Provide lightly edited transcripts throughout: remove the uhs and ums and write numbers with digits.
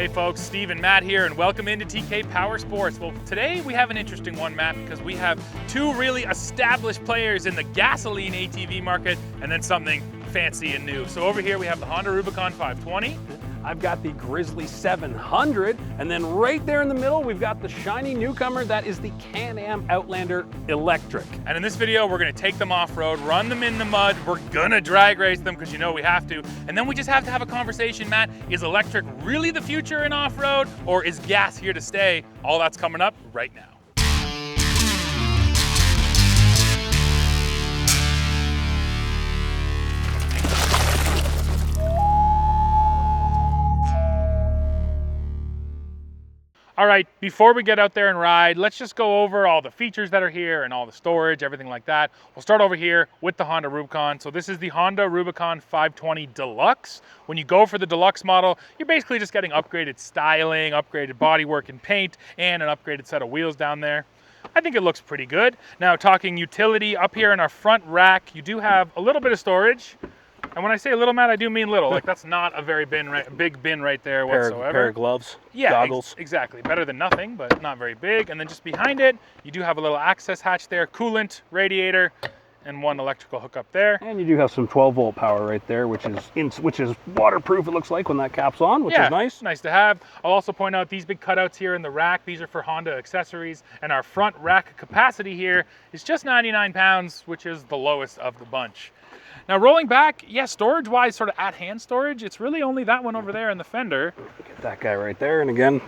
Hey folks, Steve and Matt here, and welcome into TK Power Sports. Well, today we have an interesting one, Matt, because we have two really established players in the gasoline ATV market, and then something fancy and new. So over here we have the Honda Rubicon 520. I've got the Grizzly 700, and then right there in the middle, we've got the shiny newcomer that is the Can-Am Outlander Electric. And in this video, we're gonna take them off-road, run them in the mud, we're gonna drag race them because you know we have to, and then we just have to have a conversation, Matt. Is electric really the future in off-road, or is gas here to stay? All that's coming up right now. All right, before we get out there and ride, let's just go over all the features that are here and all the storage, everything like that. We'll start over here with the Honda Rubicon. So this is the Honda Rubicon 520 Deluxe. When you go for the Deluxe model, you're basically just getting upgraded styling, upgraded bodywork and paint, and an upgraded set of wheels down there. I think it looks pretty good. Now, talking utility, up here in our front rack, you do have a little bit of storage. And when I say little, Matt, I do mean little. Like, that's not a very big bin right there whatsoever. Pair of gloves, yeah, goggles. Exactly. Better than nothing, but not very big. And then just behind it, you do have a little access hatch there, coolant, radiator, and one electrical hookup there. And you do have some 12-volt power right there, which is waterproof, it looks like, when that cap's on, which is nice. Nice to have. I'll also point out these big cutouts here in the rack. These are for Honda accessories. And our front rack capacity here is just 99 pounds, which is the lowest of the bunch. Now rolling back, yeah, storage-wise, sort of at-hand storage, it's really only that one over there in the fender. Get that guy right there, and again,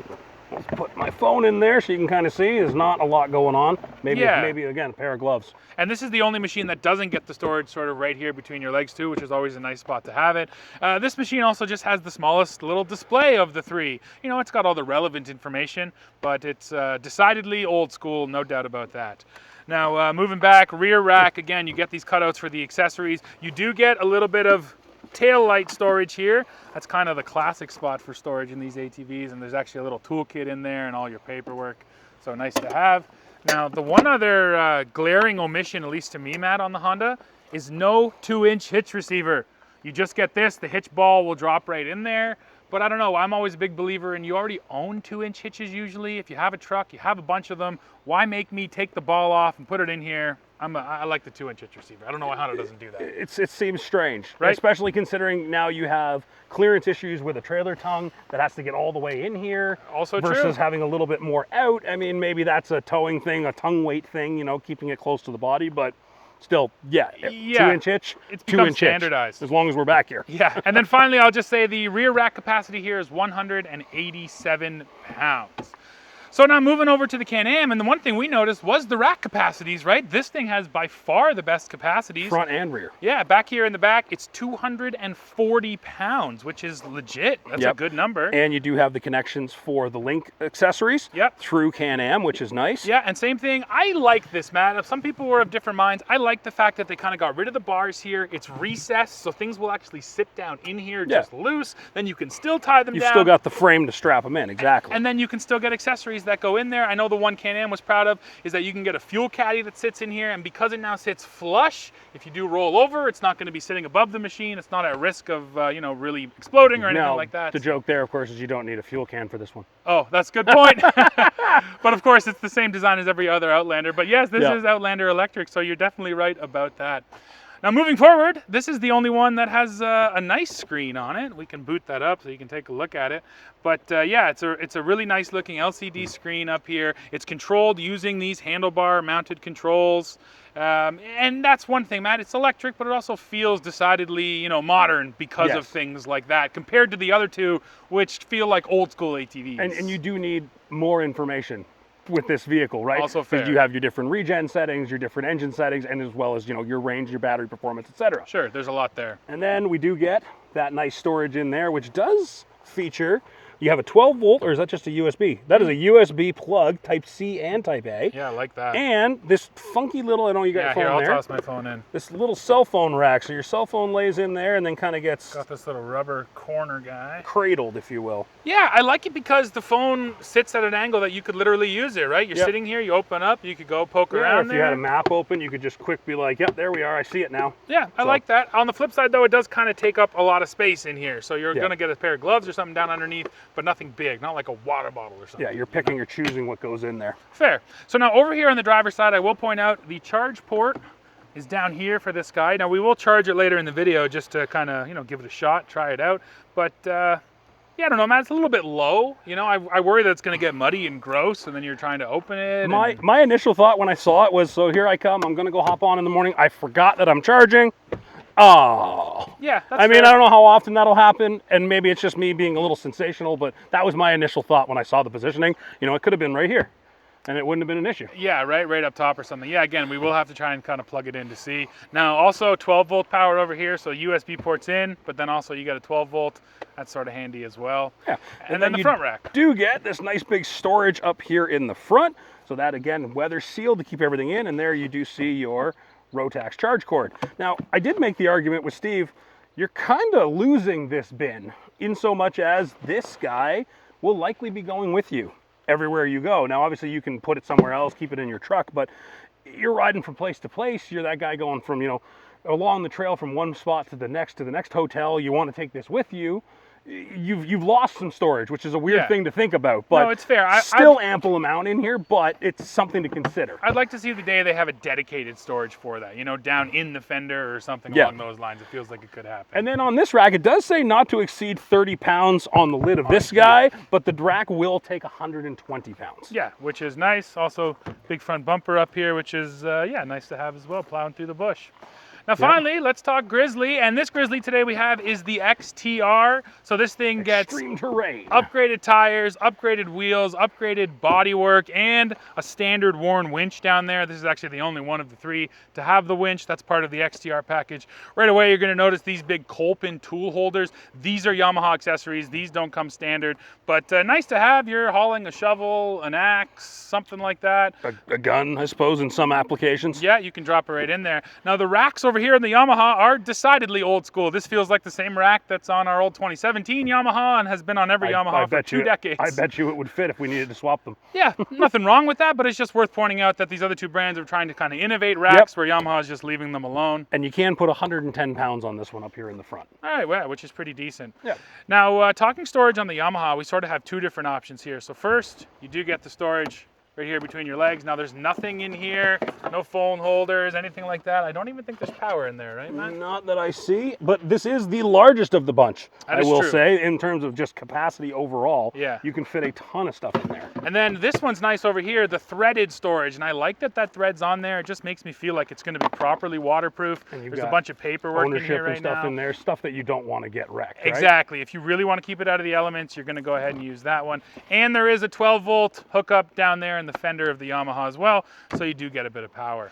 let's put my phone in there so you can kind of see there's not a lot going on. Maybe again, a pair of gloves. And this is the only machine that doesn't get the storage sort of right here between your legs too, which is always a nice spot to have it. This machine also just has the smallest little display of the three. You know, it's got all the relevant information, but it's decidedly old school, no doubt about that. Now, moving back, rear rack, again, you get these cutouts for the accessories. You do get a little bit of tail light storage here. That's kind of the classic spot for storage in these ATVs, and there's actually a little toolkit in there and all your paperwork, so nice to have. Now, the one other glaring omission, at least to me, Matt, on the Honda, is no 2-inch hitch receiver. You just get this, the hitch ball will drop right in there. But I don't know, I'm always a big believer in you already own 2-inch hitches usually. If you have a truck, you have a bunch of them, why make me take the ball off and put it in here? I like the 2-inch hitch receiver. I don't know why Honda doesn't do that. It seems strange, right? Especially considering now you have clearance issues with a trailer tongue that has to get all the way in here. Also versus having a little bit more out. I mean, maybe that's a towing thing, a tongue weight thing, you know, keeping it close to the body, but still, yeah, 2-inch hitch, it's become 2-inch standardized. Hitch, as long as we're back here. Yeah, and then finally, I'll just say the rear rack capacity here is 187 pounds. So now moving over to the Can-Am, and the one thing we noticed was the rack capacities, right? This thing has by far the best capacities. Front and rear. Yeah, back here in the back, it's 240 pounds, which is legit. That's a good number. And you do have the connections for the link accessories through Can-Am, which is nice. Yeah, and same thing. I like this, Matt. Some people were of different minds. I like the fact that they kind of got rid of the bars here. It's recessed, so things will actually sit down in here just loose. Then you can still tie them down. You've still got the frame to strap them in, exactly. And then you can still get accessories that go in there. I know the one Can-Am was proud of is that you can get a fuel caddy that sits in here, and because it now sits flush, if you do roll over, it's not going to be sitting above the machine. It's not at risk of you know, really exploding or anything like that. The joke there, of course, is you don't need a fuel can for this one. Oh, that's a good point. But of course, it's the same design as every other Outlander. But yes, this is Outlander Electric, so you're definitely right about that. Now moving forward, this is the only one that has a nice screen on it. We can boot that up so you can take a look at it. But yeah, it's a really nice looking LCD screen up here. It's controlled using these handlebar mounted controls. And that's one thing, Matt, it's electric, but it also feels decidedly, you know, modern because of things like that, compared to the other two, which feel like old school ATVs. And you do need more information with this vehicle, right? Also fair. Because you have your different regen settings, your different engine settings, and as well as, you know, your range, your battery performance, etc. Sure, there's a lot there. And then we do get that nice storage in there, which does feature You have a 12 volt, or is that just a USB? That is a USB plug, type C and type A. Yeah, I like that. And this funky little, I know you got your phone there. Yeah, here, I'll toss my phone in. This little cell phone rack. So your cell phone lays in there and then kind of gets... Got this little rubber corner guy. Cradled, if you will. Yeah, I like it because the phone sits at an angle that you could literally use it, right? You're sitting here, you open up, you could go poke around there. If you had a map open, you could just quick be like, yep, there we are, I see it now. Yeah, I like that. On the flip side, though, it does kind of take up a lot of space in here. So you're going to get a pair of gloves or something down underneath. but nothing big, not like a water bottle or something. Yeah, you're picking or choosing what goes in there. Fair. So now over here on the driver's side, I will point out the charge port is down here for this guy. Now we will charge it later in the video just to kind of, you know, give it a shot, try it out. But yeah, I don't know, man, it's a little bit low. You know, I worry that it's going to get muddy and gross, and then you're trying to open it. My initial thought when I saw it was, so here I come, I'm going to go hop on in the morning. I forgot that I'm charging. Oh. Yeah, that's I mean, fair. I don't know how often that'll happen, and maybe it's just me being a little sensational, but that was my initial thought when I saw the positioning. You know, it could have been right here, and it wouldn't have been an issue. Yeah, right up top or something. Yeah, again, we will have to try and kind of plug it in to see. Now, also 12-volt power over here, so USB ports in, but then also you got a 12-volt. That's sort of handy as well. Yeah. And then the front rack. Do get this nice big storage up here in the front. So that, again, weather sealed to keep everything in, and there you do see your Rotax charge cord. Now, I did make the argument with Steve, you're kind of losing this bin in so much as this guy will likely be going with you everywhere you go. Now, obviously, you can put it somewhere else, keep it in your truck, but you're riding from place to place. You're that guy going from, you know, along the trail from one spot to the next hotel. You want to take this with you. You've lost some storage, which is a weird thing to think about, but no, it's fair. Still ample amount in here, but it's something to consider. I'd like to see the day they have a dedicated storage for that, you know, down in the fender or something along those lines. It feels like it could happen. And then on this rack, it does say not to exceed 30 pounds on the lid of this guy, but the rack will take 120 pounds. Yeah, which is nice. Also, big front bumper up here, which is, yeah, nice to have as well, plowing through the bush. Now finally, let's talk Grizzly, and this Grizzly today we have is the XTR. So this thing gets extreme terrain, upgraded tires, upgraded wheels, upgraded bodywork, and a standard worn winch down there. This is actually the only one of the three to have the winch. That's part of the XTR package. Right away, you're gonna notice these big Kolpin tool holders. These are Yamaha accessories. These don't come standard, but nice to have. You're hauling a shovel, an axe, something like that. A gun, I suppose, in some applications. Yeah, you can drop it right in there. Now the racks over here in the Yamaha are decidedly old school. This feels like the same rack that's on our old 2017 Yamaha and has been on every Yamaha for 2 decades. I bet you it would fit if we needed to swap them. Yeah, nothing wrong with that, but it's just worth pointing out that these other two brands are trying to kind of innovate racks where Yamaha is just leaving them alone. And you can put 110 pounds on this one up here in the front. All right, well, which is pretty decent. Yeah. Now, talking storage on the Yamaha, we sort of have two different options here. So first, you do get the storage right here between your legs. Now there's nothing in here, no phone holders, anything like that. I don't even think there's power in there, right, man? Not that I see, but this is the largest of the bunch, I will say, in terms of just capacity overall. Yeah. You can fit a ton of stuff in there. And then this one's nice over here, the threaded storage, and I like that that thread's on there. It just makes me feel like it's going to be properly waterproof. There's a bunch of paperwork in here right and stuff now. in there, stuff that you don't want to get wrecked, right? Exactly. If you really want to keep it out of the elements, you're going to go ahead and use that one. And there is a 12-volt hookup down there in the fender of the Yamaha as well, so you do get a bit of power.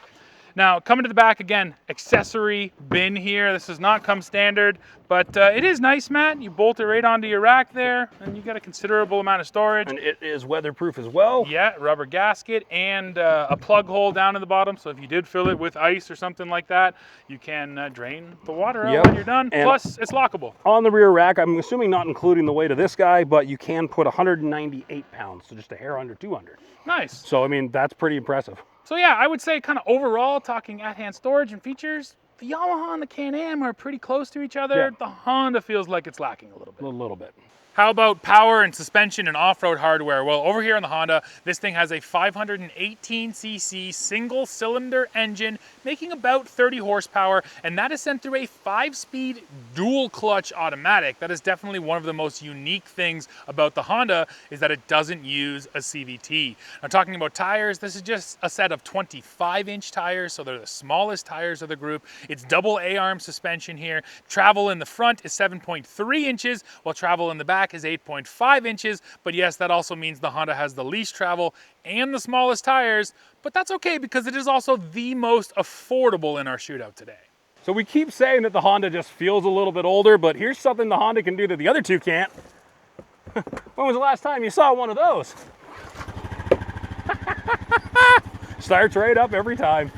Now, coming to the back again, accessory bin here. This does not come standard, but it is nice, Matt. You bolt it right onto your rack there, and you got a considerable amount of storage. And it is weatherproof as well. Yeah, rubber gasket and a plug hole down in the bottom, so if you did fill it with ice or something like that, you can drain the water out when you're done. And plus, it's lockable. On the rear rack, I'm assuming not including the weight of this guy, but you can put 198 pounds, so just a hair under 200. Nice. So, I mean, that's pretty impressive. So yeah, I would say kind of overall, talking at-hand storage and features, the Yamaha and the Can-Am are pretty close to each other. Yeah. The Honda feels like it's lacking a little bit. A little bit. How about power and suspension and off-road hardware? Well, over here on the Honda, this thing has a 518cc single-cylinder engine, making about 30 horsepower, and that is sent through a 5-speed dual-clutch automatic. That is definitely one of the most unique things about the Honda, is that it doesn't use a CVT. Now, talking about tires, this is just a set of 25-inch tires, so they're the smallest tires of the group. It's double A-arm suspension here. Travel in the front is 7.3 inches, while travel in the back is 8.5 inches, but yes, that also means the Honda has the least travel and the smallest tires, but that's okay because it is also the most affordable in our shootout today. So we keep saying that the Honda just feels a little bit older, but here's something the Honda can do that the other two can't. When was the last time you saw one of those? Starts right up every time.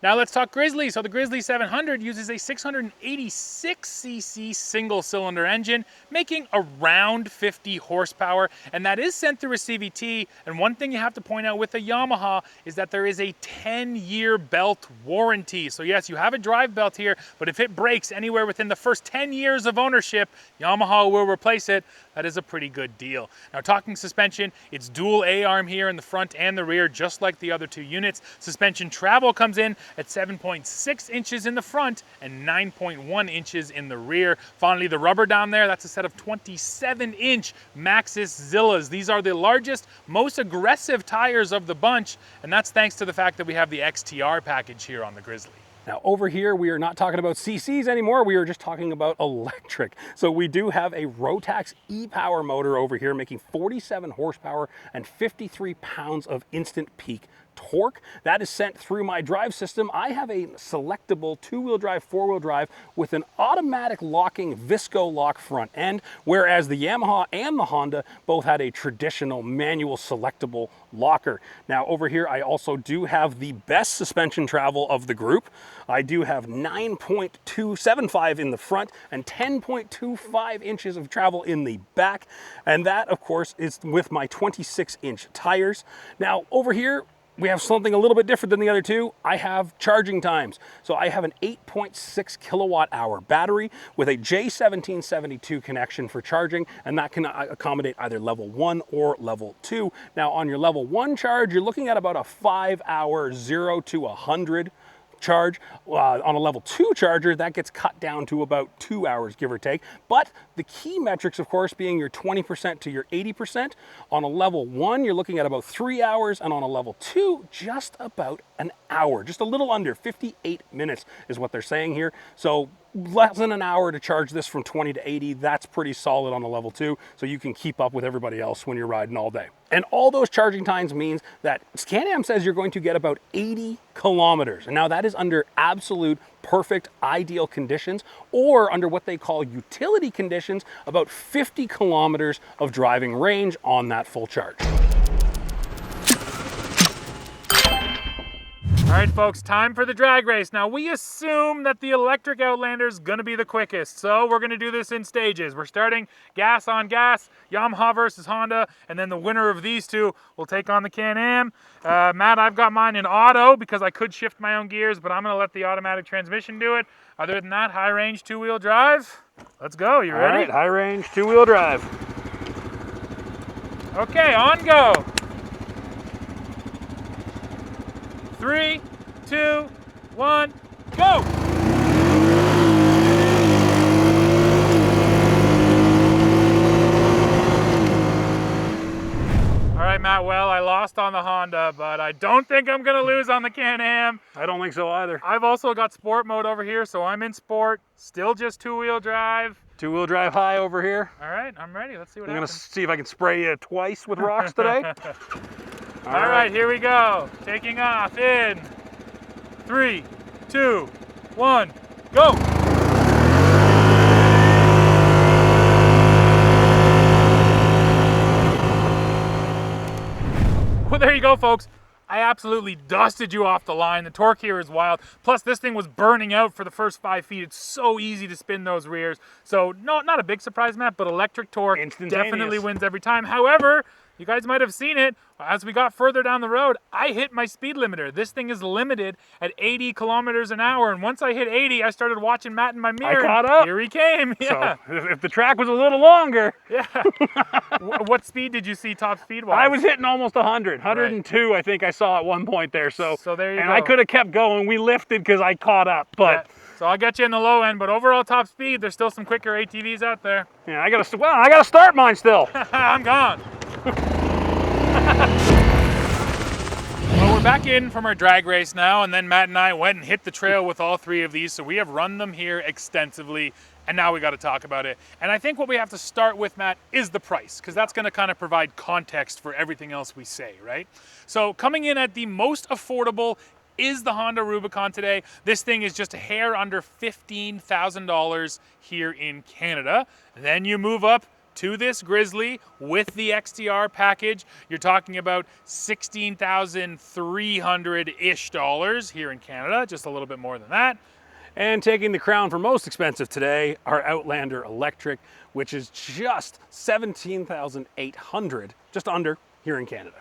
Now let's talk Grizzly. So the Grizzly 700 uses a 686cc single-cylinder engine, making around 50 horsepower, and that is sent through a CVT. And one thing you have to point out with a Yamaha is that there is a 10-year belt warranty. So yes, you have a drive belt here, but if it breaks anywhere within the first 10 years of ownership, Yamaha will replace it. that is a pretty good deal. Now talking suspension, it's dual A-arm here in the front and the rear, just like the other two units. Suspension travel comes in at 7.6 inches in the front and 9.1 inches in the rear. Finally, the rubber down there, that's a set of 27-inch Maxxis Zillas. These are the largest, most aggressive tires of the bunch, and that's thanks to the fact that we have the XTR package here on the Grizzly. Now over here, we are not talking about CCs anymore. We are just talking about electric. So we do have a Rotax e-Power motor over here making 47 horsepower and 53 pounds of instant peak torque. That is sent through my drive system. I have a selectable two-wheel drive, four-wheel drive with an automatic locking Visco lock front end, whereas the Yamaha and the Honda both had a traditional manual selectable locker. Now over here, I also do have the best suspension travel of the group. I do have 9.275 in the front and 10.25 inches of travel in the back. And that, of course, is with my 26-inch tires. Now over here, we have something a little bit different than the other two. I have charging times. So I have an 8.6 kilowatt hour battery with a J1772 connection for charging, and that can accommodate either level 1 or level 2. Now on your level 1 charge, you're looking at about a 5-hour 0 to 100 charge. On a level 2 charger, that gets cut down to about 2 hours, give or take. But the key metrics, of course, being your 20% to your 80%. On a level 1, you're looking at about 3 hours, and on a level 2, just about an hour. Just a little under 58 minutes is what they're saying here. So less than an hour to charge this from 20 to 80. That's pretty solid on a level 2, so you can keep up with everybody else when you're riding all day. And all those charging times means that Can-Am says you're going to get about 80 kilometers. And now that is under absolute perfect ideal conditions, or under what they call utility conditions, about 50 kilometers of driving range on that full charge. All right, folks, time for the drag race. Now, we assume that the electric Outlander is going to be the quickest, so we're going to do this in stages. We're starting gas on gas, Yamaha versus Honda, and then the winner of these two will take on the Can-Am. Matt, I've got mine in auto because I could shift my own gears, but I'm going to let the automatic transmission do it. Other than that, high-range two-wheel drive. Let's go. You ready? All right, high-range two-wheel drive. Okay, on go. 3, 2, 1, go! All right, Matt, well, I lost on the Honda, but I don't think I'm gonna lose on the Can-Am. I don't think so either. I've also got sport mode over here, so I'm in sport, still just two-wheel drive. Two-wheel drive high over here. All right, I'm ready. Let's see what I'm happens. gonna see if I can spray you twice with rocks today. All right, here we go. Taking off in 3, 2, 1, go! Well, there you go, folks. I absolutely dusted you off the line. The torque here is wild. Plus, this thing was burning out for the first 5 feet. It's so easy to spin those rears. So, not a big surprise, Matt, but electric torque definitely wins every time. However, you guys might have seen it. As we got further down the road, I hit my speed limiter. This thing is limited at 80 kilometers an hour. And once I hit 80, I started watching Matt in my mirror. I caught up. Here he came. Yeah. So if the track was a little longer. Yeah. What speed did you see top speed-wise? I was hitting almost 100. 102, right. I think I saw at one point there. So there you go. And I could have kept going. We lifted because I caught up. But yeah. So I'll get you in the low end, but overall top speed, there's still some quicker ATVs out there. Yeah, I gotta start mine still. I'm gone. Well, we're back in from our drag race now, and then Matt and I went and hit the trail with all three of these, so we have run them here extensively, and now we got to talk about it. And I think what we have to start with, Matt, is the price, because that's going to kind of provide context for everything else we say, right? So coming in at the most affordable is the Honda Rubicon today. This thing is just a hair under $15,000 here in Canada. Then you move up to this Grizzly with the XTR package. You're talking about $16,300-ish here in Canada, just a little bit more than that. And taking the crown for most expensive today, our Outlander Electric, which is just $17,800, just under, here in Canada.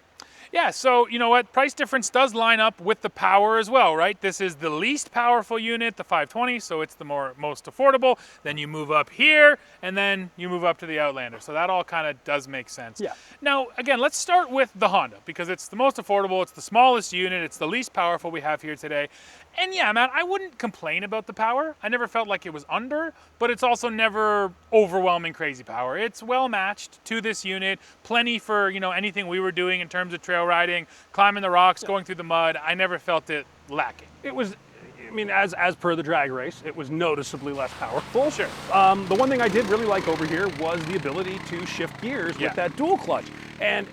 Yeah, so you know what? Price difference does line up with the power as well, right? This is the least powerful unit, the 520, so it's the most affordable. Then you move up here, and then you move up to the Outlander. So that all kind of does make sense. Yeah. Now, again, let's start with the Honda because it's the most affordable, it's the smallest unit, it's the least powerful we have here today. And yeah, man, I wouldn't complain about the power. I never felt like it was under, but it's also never overwhelming crazy power. It's well matched to this unit, plenty for, you know, anything we were doing in terms of trail riding, climbing the rocks, going through the mud. I never felt it lacking. It was, I mean, as per the drag race, it was noticeably less powerful. Sure. The one thing I did really like over here was the ability to shift gears with that dual clutch. And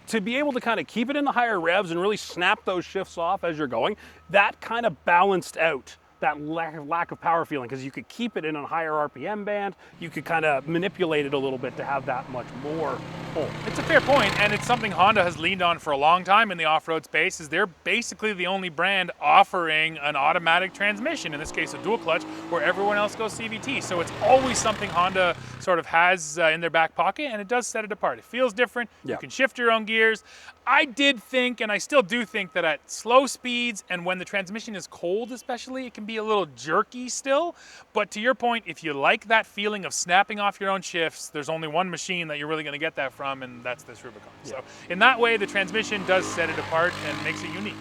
to be able to kind of keep it in the higher revs and really snap those shifts off as you're going, that kind of balanced out that lack of power feeling, because you could keep it in a higher RPM band. You could kind of manipulate it a little bit to have that much more pull. It's a fair point, and it's something Honda has leaned on for a long time in the off-road space. Is they're basically the only brand offering an automatic transmission, in this case a dual clutch, where everyone else goes CVT. So it's always something Honda sort of has in their back pocket, and it does set it apart. It feels different. Yeah. You can shift your own gears. I did think, and I still do think, that at slow speeds and when the transmission is cold especially, it can be a little jerky still. But to your point, if you like that feeling of snapping off your own shifts, there's only one machine that you're really going to get that from, and that's this Rubicon. Yeah. So in that way, the transmission does set it apart and makes it unique.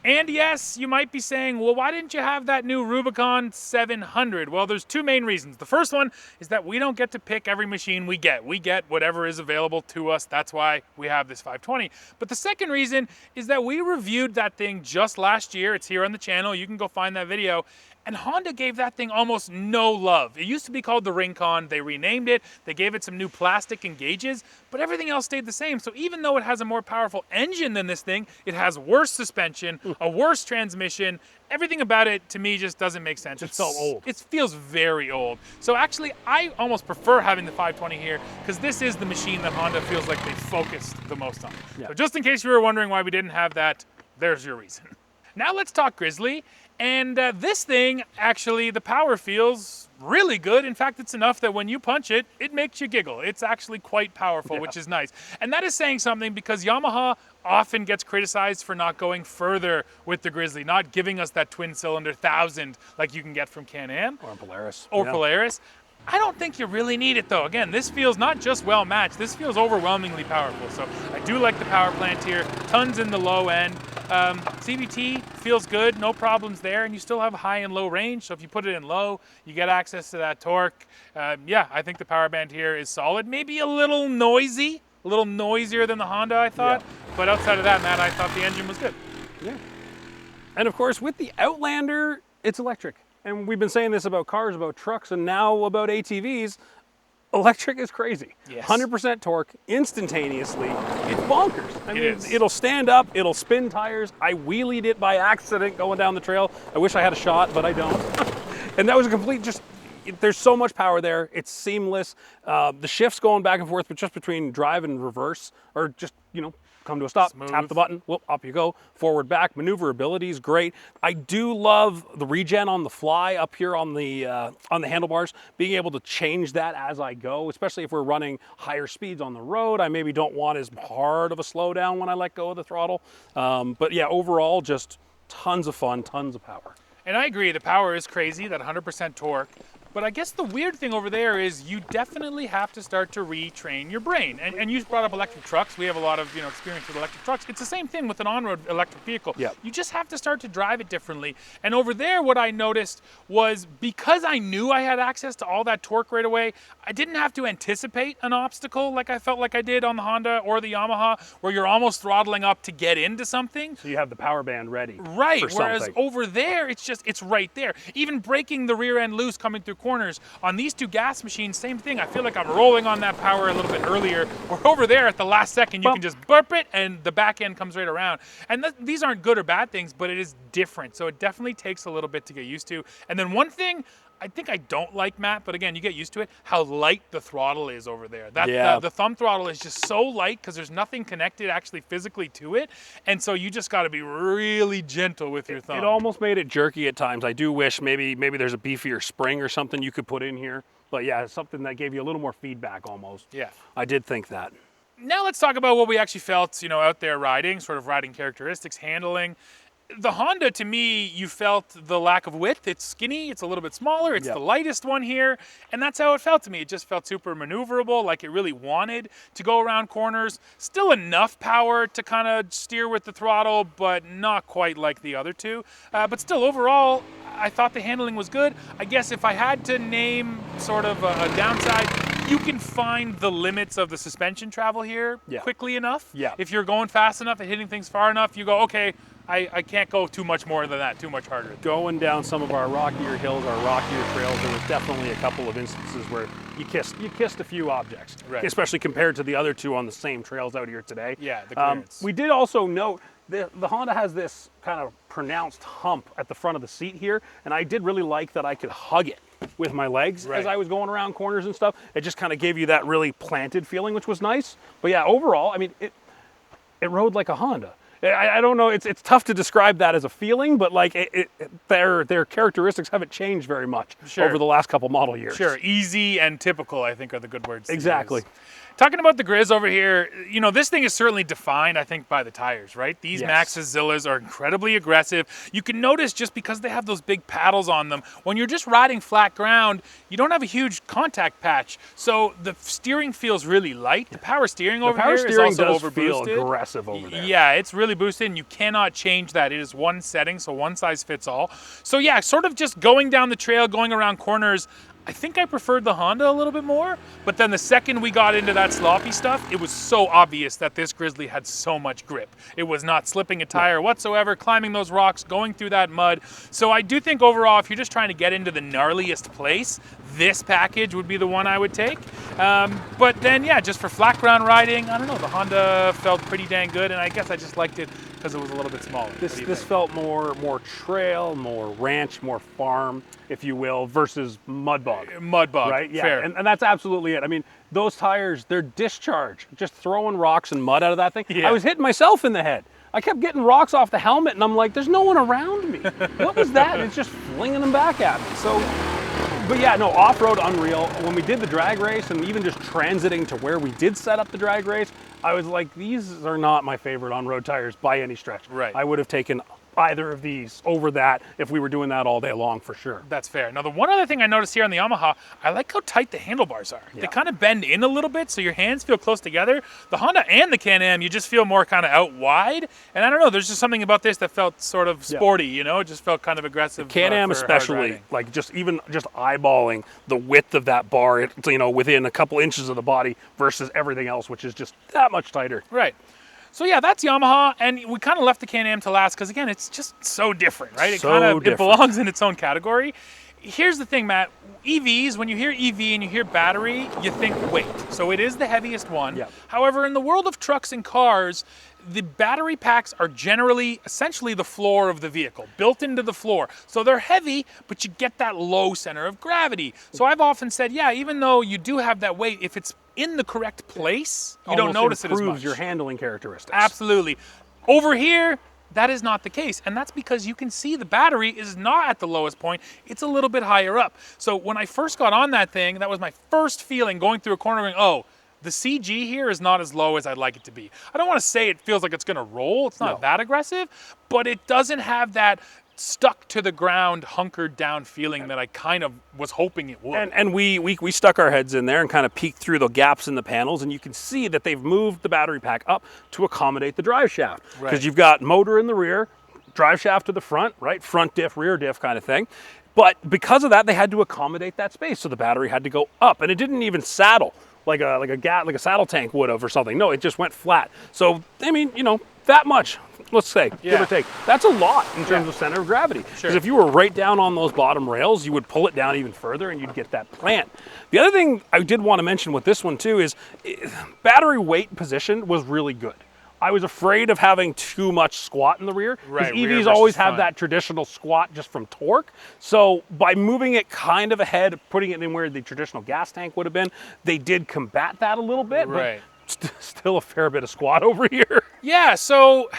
And yes, you might be saying, well, why didn't you have that new Rubicon 700? Well, there's two main reasons. The first one is that we don't get to pick every machine we get. We get whatever is available to us. That's why we have this 520. But the second reason is that we reviewed that thing just last year. It's here on the channel. You can go find that video. And Honda gave that thing almost no love. It used to be called the Rincon. They renamed it. They gave it some new plastic and gauges, but everything else stayed the same. So even though it has a more powerful engine than this thing, it has worse suspension, a worse transmission. Everything about it, to me, just doesn't make sense. It felt old. It feels very old. So actually, I almost prefer having the 520 here because this is the machine that Honda feels like they focused the most on. Yeah. So just in case you were wondering why we didn't have that, there's your reason. Now let's talk Grizzly. And this thing, actually, the power feels really good. In fact, it's enough that when you punch it, it makes you giggle. It's actually quite powerful, which is nice. And that is saying something because Yamaha often gets criticized for not going further with the Grizzly, not giving us that twin-cylinder 1000 like you can get from Can-Am. Or Polaris. Or Polaris. I don't think you really need it though. Again, this feels not just well matched, this feels overwhelmingly powerful. So I do like the power plant here, tons in the low end. CVT feels good, no problems there, and you still have high and low range. So if you put it in low, you get access to that torque. Yeah, I think the power band here is solid. Maybe a little noisy, a little noisier than the Honda, I thought. Yeah. But outside of that, Matt, I thought the engine was good. Yeah. And of course, with the Outlander, it's electric. And we've been saying this about cars, about trucks, and now about ATVs. Electric is crazy. Yes. 100% torque, instantaneously. It's bonkers. I mean, is. It'll stand up, it'll spin tires. I wheelied it by accident going down the trail. I wish I had a shot, but I don't. And that was a complete there's so much power there. It's seamless. The shifts going back and forth, but just between drive and reverse, or just, come to a stop, Smooth. tap the button, whoop, up you go, forward, back. Maneuverability is great. I do love the regen on the fly up here on the handlebars, being able to change that as I go, especially if we're running higher speeds on the road. I maybe don't want as hard of a slowdown when I let go of the throttle. But yeah, overall, just tons of fun, tons of power. And I agree, the power is crazy, that 100% torque. But I guess the weird thing over there is you definitely have to start to retrain your brain. And you brought up electric trucks. We have a lot of experience with electric trucks. It's the same thing with an on-road electric vehicle. Yep. You just have to start to drive it differently. And over there, what I noticed was because I knew I had access to all that torque right away, I didn't have to anticipate an obstacle like I felt like I did on the Honda or the Yamaha, where you're almost throttling up to get into something. So you have the power band ready. Right, for whereas something. over there, it's right there. Even breaking the rear end loose coming through corners. On these two gas machines, same thing. I feel like I'm rolling on that power a little bit earlier. Or over there at the last second, you can just burp it and the back end comes right around. And these aren't good or bad things, but it is different. So it definitely takes a little bit to get used to. And then one thing I think I don't like, Matt, but again, you get used to it, how light the throttle is over there. The thumb throttle is just so light because there's nothing connected actually physically to it. And so you just got to be really gentle with your thumb. It almost made it jerky at times. I do wish maybe there's a beefier spring or something you could put in here. But yeah, something that gave you a little more feedback almost. Yeah. I did think that. Now let's talk about what we actually felt, out there riding, sort of riding characteristics, handling. The Honda, to me, you felt the lack of width. It's skinny, it's a little bit smaller, it's the lightest one here, and that's how it felt to me. It just felt super maneuverable, like it really wanted to go around corners. Still enough power to kind of steer with the throttle, but not quite like the other two. But still, overall, I thought the handling was good. I guess if I had to name sort of a downside, you can find the limits of the suspension travel here quickly enough. Yeah. If you're going fast enough and hitting things far enough, you go, okay, I can't go too much more than that, too much harder. Going down some of our rockier hills, our rockier trails, there was definitely a couple of instances where you kissed a few objects, especially compared to the other two on the same trails out here today. Yeah, the clearance. We did also note the Honda has this kind of pronounced hump at the front of the seat here, and I did really like that I could hug it with my legs as I was going around corners and stuff. It just kind of gave you that really planted feeling, which was nice. But yeah, overall, I mean, it rode like a Honda. I don't know, it's tough to describe that as a feeling, but like their characteristics haven't changed very much over the last couple model years. Sure, easy and typical, I think, are the good words. Exactly. Talking about the Grizz over here, this thing is certainly defined, I think, by the tires, right? These Maxxis Zillas are incredibly aggressive. You can notice just because they have those big paddles on them, when you're just riding flat ground, you don't have a huge contact patch. So the steering feels really light. The power steering over here is also over boosted. Feel aggressive over there. Yeah, it's really boosted, and you cannot change that. It is one setting, so one size fits all. So yeah, sort of just going down the trail, going around corners, I think I preferred the Honda a little bit more, but then the second we got into that sloppy stuff, it was so obvious that this Grizzly had so much grip. It was not slipping a tire whatsoever, climbing those rocks, going through that mud. So I do think overall, if you're just trying to get into the gnarliest place, this package would be the one I would take. But then, yeah, just for flat ground riding, I don't know, the Honda felt pretty dang good, and I guess I just liked it because it was a little bit smaller. This felt more trail, more ranch, more farm, if you will, versus mud bog. Mud bog, right? Yeah, fair. and that's absolutely it. I mean, those tires, they're discharge, just throwing rocks and mud out of that thing. Yeah. I was hitting myself in the head. I kept getting rocks off the helmet, and I'm like, there's no one around me. What was that? And it's just flinging them back at me. So, but yeah, no, off-road, unreal. When we did the drag race, and even just transiting to where we did set up the drag race, I was like, these are not my favorite on-road tires by any stretch. Right. I would have taken either of these over that if we were doing that all day long, for sure. That's fair. Now, the one other thing I noticed here on the Yamaha, I like how tight the handlebars are. Yeah. They kind of bend in a little bit, so your hands feel close together. The Honda and the Can-Am, you just feel more kind of out wide. And I don't know, there's just something about this that felt sort of sporty, It just felt kind of aggressive. Can-Am especially, like just eyeballing the width of that bar, within a couple inches of the body versus everything else, which is just that much tighter. Right. So yeah, that's Yamaha, and we kind of left the Can-Am to last because again, it's just so different, right? It belongs in its own category. Here's the thing, Matt. EVs, when you hear EV and you hear battery, you think weight. So it is the heaviest one. Yep. However, in the world of trucks and cars, the battery packs are generally essentially the floor of the vehicle, built into the floor. So they're heavy, but you get that low center of gravity. So I've often said, yeah, even though you do have that weight, if it's in the correct place, you don't notice it as much. Improves your handling characteristics. Absolutely. Over here, that is not the case, and that's because you can see the battery is not at the lowest point. It's a little bit higher up. So when I first got on that thing, that was my first feeling going through a corner going, oh, the CG here is not as low as I'd like it to be. I don't want to say it feels like it's going to roll. It's not that aggressive, but it doesn't have that stuck to the ground, hunkered down feeling that I kind of was hoping it would. And we stuck our heads in there and kind of peeked through the gaps in the panels, and you can see that they've moved the battery pack up to accommodate the drive shaft. Because you've got motor in the rear, drive shaft to the front, right? Front diff, rear diff kind of thing. But because of that, they had to accommodate that space, so the battery had to go up, and it didn't even saddle like a saddle tank would have or something. No, it just went flat. So I mean, that much, let's say, give or take. That's a lot in terms of center of gravity. Because if you were right down on those bottom rails, you would pull it down even further and you'd get that plant. The other thing I did want to mention with this one too is battery weight position was really good. I was afraid of having too much squat in the rear. Right, EVs always have that traditional squat just from torque. So by moving it kind of ahead, putting it in where the traditional gas tank would have been, they did combat that a little bit. Right. But still a fair bit of squat over here. Yeah, so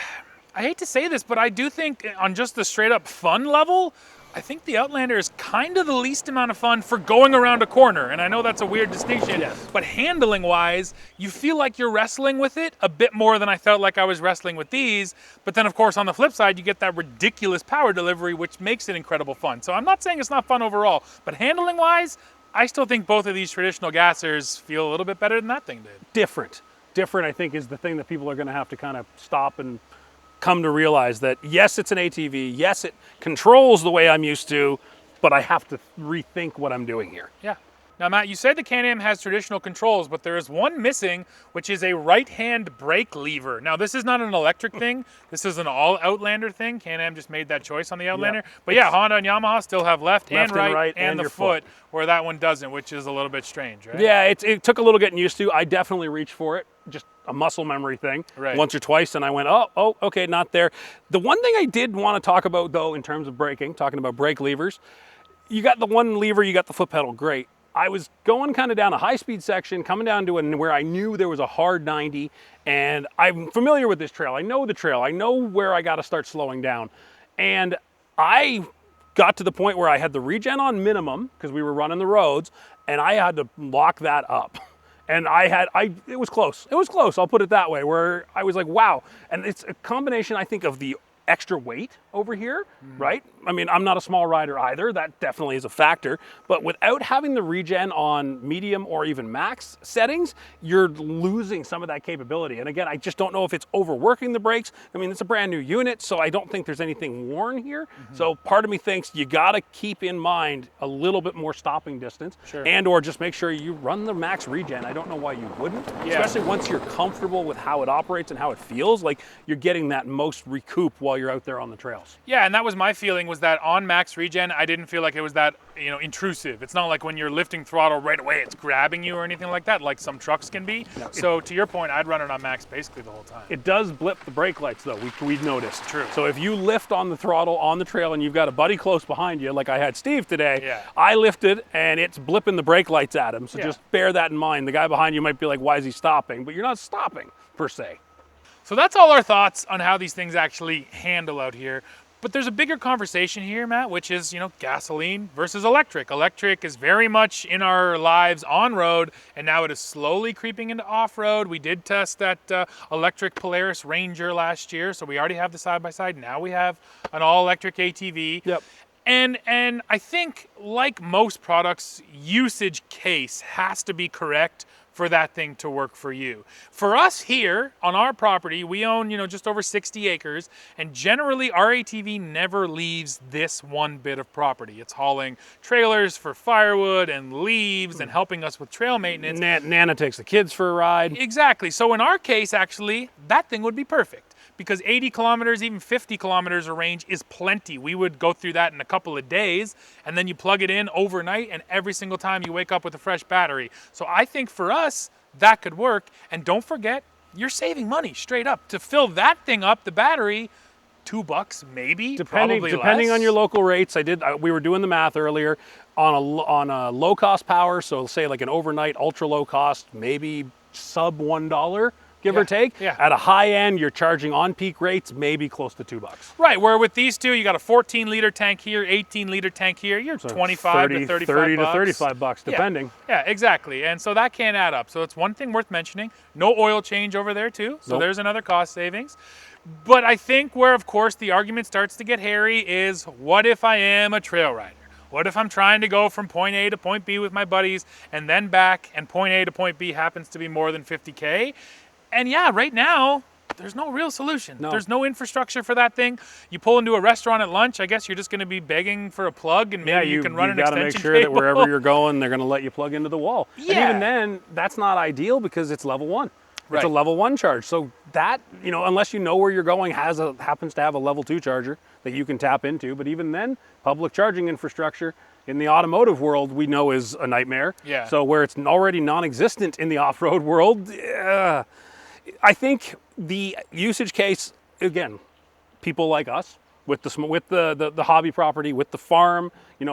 I hate to say this, but I do think on just the straight up fun level, I think the Outlander is kind of the least amount of fun for going around a corner, and I know that's a weird distinction, Yes. but handling-wise, you feel like you're wrestling with it a bit more than I felt like I was wrestling with these, but then of course on the flip side, you get that ridiculous power delivery, which makes it incredible fun. So I'm not saying it's not fun overall, but handling-wise, I still think both of these traditional gassers feel a little bit better than that thing did. Different, I think, is the thing that people are going to have to kind of stop and come to realize that, yes, it's an ATV, yes, it controls the way I'm used to, but I have to rethink what I'm doing here. Yeah. Now, Matt, you said the Can-Am has traditional controls, but there is one missing, which is a right-hand brake lever. Now, this is not an electric thing. This is an all Outlander thing. Can-Am just made that choice on the Outlander. Yep. But yeah, Honda and Yamaha still have left and right and the your foot, where that one doesn't, which is a little bit strange, right? Yeah, it took a little getting used to. I definitely reached for it, just a muscle memory thing, once or twice, and I went, oh, okay, not there. The one thing I did want to talk about, though, in terms of braking, talking about brake levers, you got the one lever, you got the foot pedal, great. I was going kind of down a high-speed section, coming down to where I knew there was a hard 90, and I'm familiar with this trail. I know the trail. I know where I got to start slowing down. And I got to the point where I had the regen on minimum, because we were running the roads, and I had to lock that up. And it was close. It was close, I'll put it that way, where I was like, wow. And it's a combination, I think, of the extra weight over here, right? I mean, I'm not a small rider either. That definitely is a factor. But without having the regen on medium or even max settings, you're losing some of that capability. And again, I just don't know if it's overworking the brakes. I mean, it's a brand new unit, so I don't think there's anything worn here. So part of me thinks you got to keep in mind a little bit more stopping distance, and or just make sure you run the max regen. I don't know why you wouldn't, especially once you're comfortable with how it operates and how it feels. Like you're getting that most recoup while you're out there on the trails. Yeah, and that was my feeling, was that on max regen, I didn't feel like it was that, intrusive. It's not like when you're lifting throttle right away, it's grabbing you or anything like that, like some trucks can be. No, so to your point, I'd run it on max basically the whole time. It does blip the brake lights though, we've noticed. True. So if you lift on the throttle on the trail and you've got a buddy close behind you, like I had Steve today, I lifted and it's blipping the brake lights at him. So just bear that in mind. The guy behind you might be like, why is he stopping? But you're not stopping per se. So that's all our thoughts on how these things actually handle out here. But there's a bigger conversation here, Matt, which is, gasoline versus electric. Electric is very much in our lives on road, and now it is slowly creeping into off-road. We did test that electric Polaris Ranger last year, so we already have the side-by-side. Now we have an all-electric ATV. Yep. And I think, like most products, usage case has to be correct for that thing to work for you. For us here on our property, we own, just over 60 acres, and generally our ATV never leaves this one bit of property. It's hauling trailers for firewood and leaves and helping us with trail maintenance. Nana takes the kids for a ride. Exactly. So in our case, actually, that thing would be perfect, because 80 kilometers, even 50 kilometers of range is plenty. We would go through that in a couple of days, and then you plug it in overnight, and every single time you wake up with a fresh battery. So I think for us, that could work. And don't forget, you're saving money straight up. To fill that thing up, the battery, $2 maybe, depending less. on your local rates. We were doing the math earlier on a low cost power. So say like an overnight ultra low cost, maybe sub $1. Give or take. Yeah. At a high end, you're charging on peak rates, maybe close to $2. Right, where with these two, you got a 14-liter tank here, 18-liter tank here. You're so 25 to 35 30 bucks. to 35 bucks, depending. Yeah, exactly. And so that can add up. So it's one thing worth mentioning. No oil change over there too. So there's another cost savings. But I think where, of course, the argument starts to get hairy is, what if I am a trail rider? What if I'm trying to go from point A to point B with my buddies and then back, and point A to point B happens to be more than 50K? And yeah, right now, there's no real solution. No. There's no infrastructure for that thing. You pull into a restaurant at lunch, I guess you're just going to be begging for a plug, and maybe you can run an extension cable. You got to make sure that wherever you're going, they're going to let you plug into the wall. Yeah. And even then, that's not ideal because it's level 1. Right. It's a level 1 charge. So that, unless you know where you're going, happens to have a level 2 charger that you can tap into. But even then, public charging infrastructure in the automotive world, we know is a nightmare. Yeah. So where it's already non-existent in the off-road world, I think the usage case, again, people like us with the hobby property, with the farm,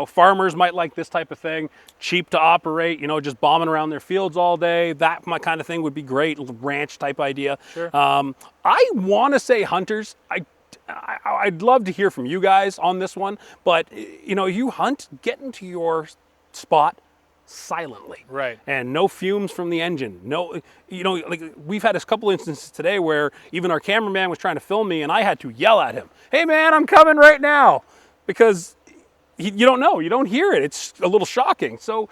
farmers might like this type of thing, cheap to operate, just bombing around their fields all day. That kind of thing would be great, ranch type idea. Sure. I want to say hunters. I hunt. I'd love to hear from you guys on this one, but you know, you hunt, get into your spot silently. Right. And no fumes from the engine. No, you know, like we've had a couple instances today where even our cameraman was trying to film me and I had to yell at him, "Hey man, I'm coming right now," because you don't know, you don't hear it. It's a little shocking. So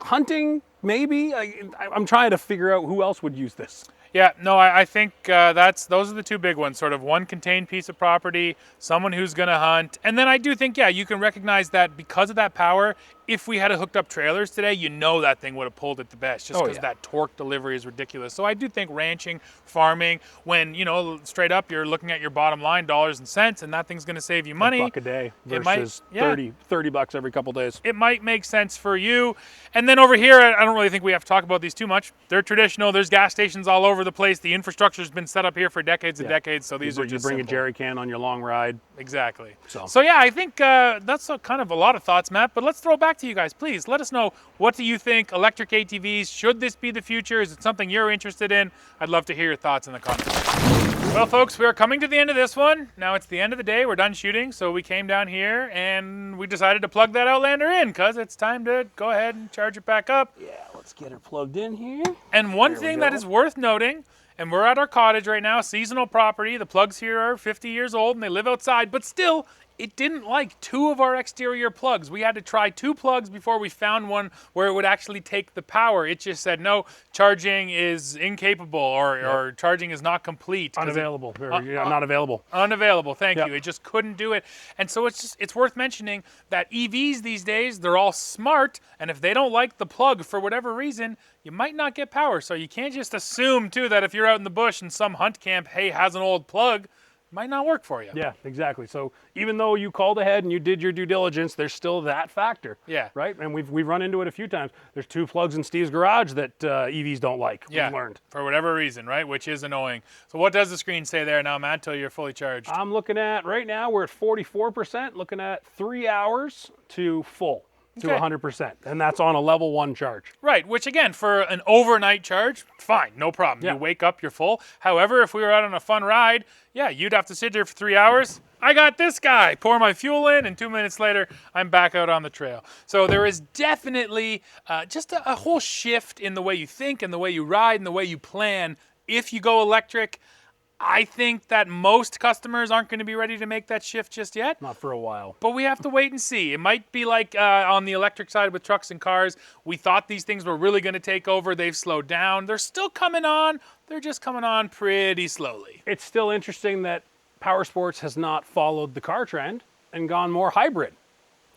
hunting, maybe. I'm trying to figure out who else would use this. Yeah, no, I think those are the two big ones. Sort of one contained piece of property, someone who's going to hunt, and then I do think, yeah, you can recognize that because of that power. If we had hooked up trailers today, you know that thing would have pulled it the best, just because that torque delivery is ridiculous. So I do think ranching, farming, when you know straight up you're looking at your bottom line, dollars and cents, and that thing's going to save you money. $1 a day versus 30 bucks every couple days. It might make sense for you. And then over here, I don't really think we have to talk about these too much. They're traditional. There's gas stations all over the place. The infrastructure's been set up here for decades and decades. So these are just you bring simple. a jerry can on your long ride. Exactly. So yeah, I think that's kind of a lot of thoughts, Matt. But let's throw it back to you guys, please. Let us know, what do you think? Electric ATVs, should this be the future? Is it something you're interested in? I'd love to hear your thoughts in the comments. Well, folks, we are coming to the end of this one. Now it's the end of the day. We're done shooting, so we came down here and we decided to plug that Outlander in because it's time to go ahead and charge it back up. Yeah, let's get her plugged in here. And one thing that is worth noting, and we're at our cottage right now, seasonal property. The plugs here are 50 years old and they live outside, but still, it didn't like 2 of our exterior plugs. We had to try 2 plugs before we found one where it would actually take the power. It just said, no, charging is incapable or charging is not complete. Unavailable. Not available. Unavailable, thank you. It just couldn't do it. And so it's worth mentioning that EVs these days, they're all smart, and if they don't like the plug for whatever reason, you might not get power. So you can't just assume, too, that if you're out in the bush and some hunt camp, hey, has an old plug, might not work for you. Yeah, exactly. So even though you called ahead and you did your due diligence, there's still that factor. Yeah. Right? And we've run into it a few times. There's 2 plugs in Steve's garage that EVs don't like. Yeah, we've learned. For whatever reason, right? Which is annoying. So what does the screen say there now, Matt, until you're fully charged? I'm looking at, right now, we're at 44%, looking at 3 hours to full. To 100%, and that's on a level 1 charge. Right, which again, for an overnight charge, fine, no problem. Yeah. You wake up, you're full. However, if we were out on a fun ride, yeah, you'd have to sit there for 3 hours. I got this guy, pour my fuel in, and 2 minutes later, I'm back out on the trail. So there is definitely just a whole shift in the way you think and the way you ride and the way you plan if you go electric. I think that most customers aren't going to be ready to make that shift just yet. Not for a while. But we have to wait and see. It might be like on the electric side with trucks and cars. We thought these things were really going to take over. They've slowed down. They're still coming on. They're just coming on pretty slowly. It's still interesting that power sports has not followed the car trend and gone more hybrid.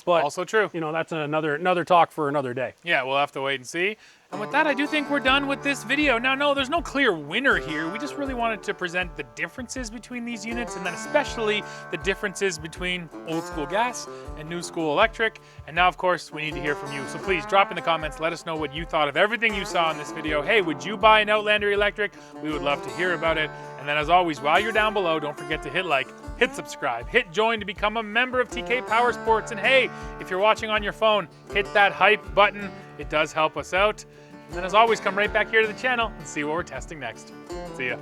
But also true. You know, that's another talk for another day. Yeah, we'll have to wait and see. And with that, I do think we're done with this video. Now, no, there's no clear winner here. We just really wanted to present the differences between these units, and then especially the differences between old school gas and new school electric. And now, of course, we need to hear from you. So please drop in the comments. Let us know what you thought of everything you saw in this video. Hey, would you buy an Outlander Electric? We would love to hear about it. And then as always, while you're down below, don't forget to hit like, hit subscribe, hit join to become a member of TK Power Sports. And hey, if you're watching on your phone, hit that hype button. It does help us out. And then as always, come right back here to the channel and see what we're testing next. See ya.